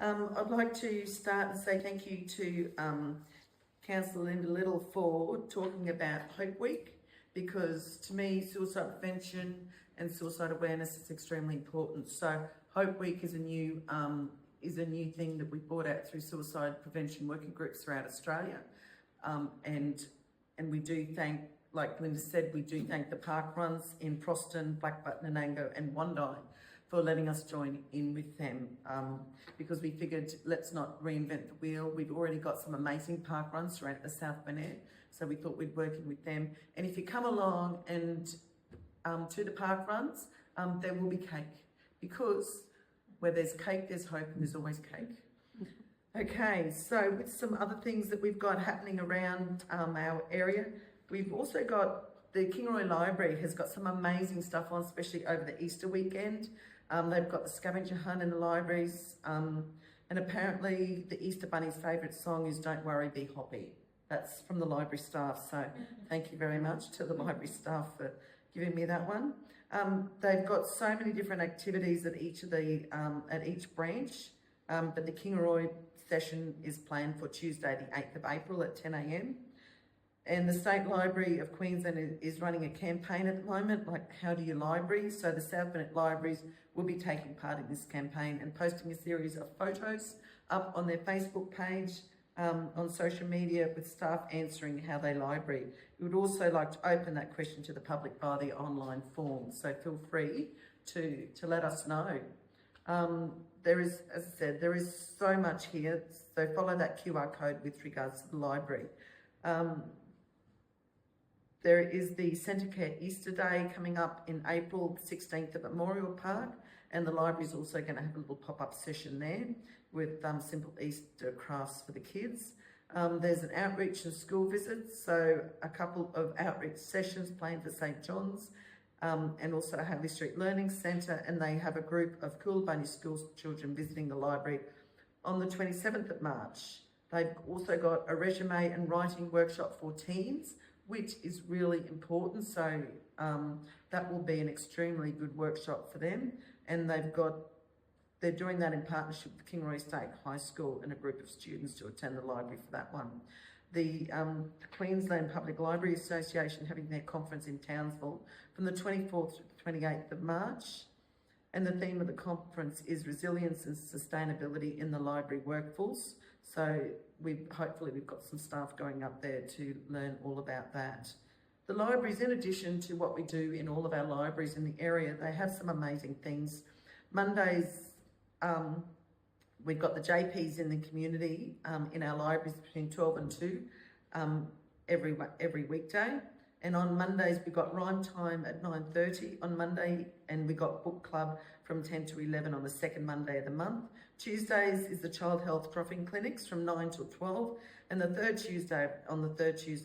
I'd like to start and say thank you to Councillor Linda Little for talking about Hope Week, because to me suicide prevention and suicide awareness is extremely important. So Hope Week is a new thing that we brought out through suicide prevention working groups throughout Australia, and we do thank, like Linda said, we do thank the park runs in Proston, Black Button, Anango and Wondai for letting us join in with them, because we figured let's not reinvent the wheel. We've already got some amazing park runs throughout the South Burnett, so we thought we'd work in with them. And if you come along and to the park runs, there will be cake, because where there's cake, there's hope, and there's always cake. Okay, so with some other things that we've got happening around our area, we've also got the Kingaroy Library has got some amazing stuff on, especially over the Easter weekend. They've got the scavenger hunt in the libraries, and apparently the Easter Bunny's favourite song is Don't Worry, Be Hoppy. That's from the library staff, so thank you very much to the library staff for giving me that one. They've got so many different activities at each branch, but the Kingaroy session is planned for Tuesday the 8th of April at 10 a.m. And the State Library of Queensland is running a campaign at the moment, like How Do You Library? So the South Burnett libraries will be taking part in this campaign and posting a series of photos up on their Facebook page, on social media, with staff answering how they library. We would also like to open that question to the public via the online form, so feel free to let us know. There is, as I said, there is so much here, so follow that QR code with regards to the library. There is the Centrecare Easter Day coming up in April 16th at Memorial Park, and the library is also going to have a little pop-up session there with simple Easter crafts for the kids. There's an outreach and school visit, so a couple of outreach sessions planned for St John's, and also Hagley Street Learning Centre, and they have a group of Coolabunny School children visiting the library on the 27th of March. They've also got a resume and writing workshop for teens, which is really important, so that will be an extremely good workshop for them. And they're doing that in partnership with Kingaroy State High School and a group of students to attend the library for that one. The Queensland Public Library Association having their conference in Townsville from the 24th to the 28th of March. And the theme of the conference is resilience and sustainability in the library workforce. So hopefully we've got some staff going up there to learn all about that. The libraries, in addition to what we do in all of our libraries in the area, they have some amazing things. Mondays, we've got the JPs in the community in our libraries between 12 and 2 every weekday. And on Mondays, we've got rhyme time at 9:30 on Monday, and we've got book club from 10 to 11 on the second Monday of the month. Tuesdays is the child health dropping clinics from 9 till 12, and the third Tuesday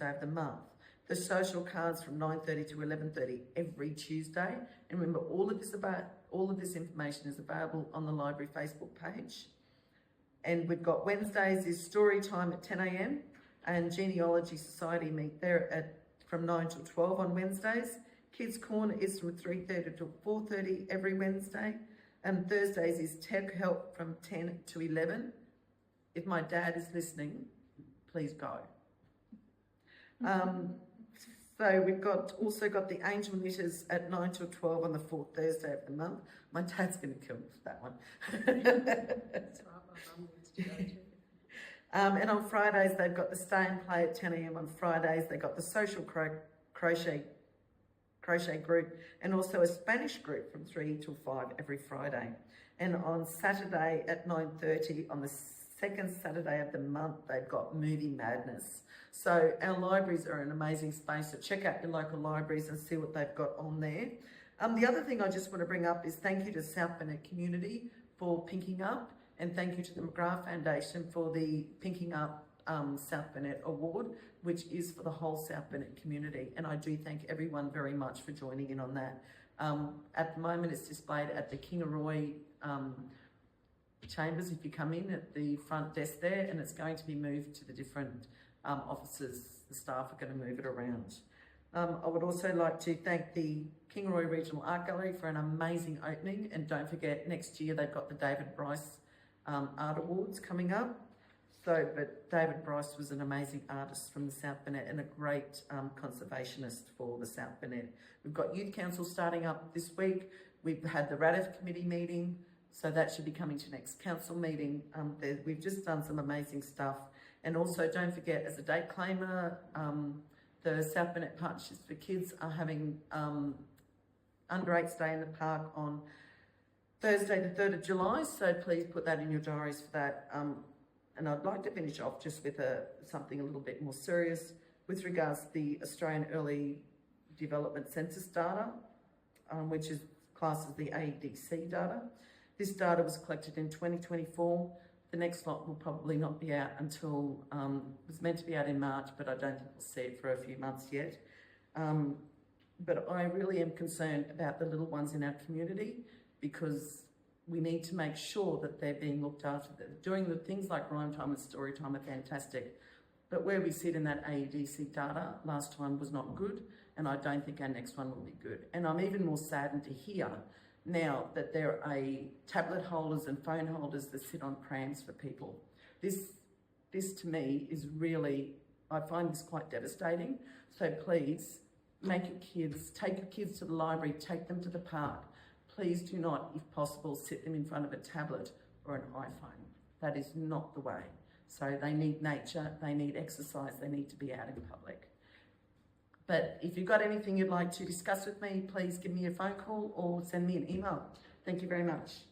of the month. The social cards from 9:30 to 11:30 every Tuesday. And remember, all of this information is available on the library Facebook page. And we've got Wednesdays is story time at 10 a.m. and Genealogy Society meet there from 9 till 12 on Wednesdays. Kids Corner is from 3:30 to 4:30 every Wednesday. And Thursdays is Tech Help from 10 to 11. If my dad is listening, please go. So we've also got the Angel Knitters at 9 till 12 on the fourth Thursday of the month. My dad's going to kill me for that one. That's right, my mum wants to go too. And on Fridays, they've got the Stay and Play at 10 a.m. on Fridays. They've got the Social Crochet group, and also a Spanish group from 3 till 5 every Friday. And on Saturday at 9:30, on the second Saturday of the month, they've got Movie Madness. So our libraries are an amazing space, so check out your local libraries and see what they've got on there. The other thing I just want to bring up is thank you to South Burnett community for Pinking Up, and thank you to the McGrath Foundation for the Pinking Up South Burnett Award, which is for the whole South Burnett community. And I do thank everyone very much for joining in on that. At the moment, it's displayed at the Kingaroy chambers if you come in at the front desk there, and it's going to be moved to the different offices. The staff are going to move it around. I would also like to thank the Kingaroy Regional Art Gallery for an amazing opening, and don't forget next year they've got the David Bryce art awards coming up. So, but David Bryce was an amazing artist from the South Burnett and a great conservationist for the South Burnett. We've got Youth Council starting up this week. We've had the RADF committee meeting, so that should be coming to next council meeting. We've just done some amazing stuff. And also, don't forget, as a date claimer, the South Burnett Partnerships for Kids are having under 8s day in the park on Thursday the 3rd of July, so please put that in your diaries for that. And I'd like to finish off just with something a little bit more serious with regards to the Australian Early Development Census data, which is classed as the ADC data. This data was collected in 2024. The next lot will probably not be out until, it was meant to be out in March, but I don't think we'll see it for a few months yet. But I really am concerned about the little ones in our community, because we need to make sure that they're being looked after. Doing the things like rhyme time and story time are fantastic, but where we sit in that AEDC data last time was not good, and I don't think our next one will be good. And I'm even more saddened to hear now that there are tablet holders and phone holders that sit on prams for people. This to me is really, I find this quite devastating. So please, take your kids to the library, take them to the park. Please do not, if possible, sit them in front of a tablet or an iPhone. That is not the way. So they need nature, they need exercise, they need to be out in public. But if you've got anything you'd like to discuss with me, please give me a phone call or send me an email. Thank you very much.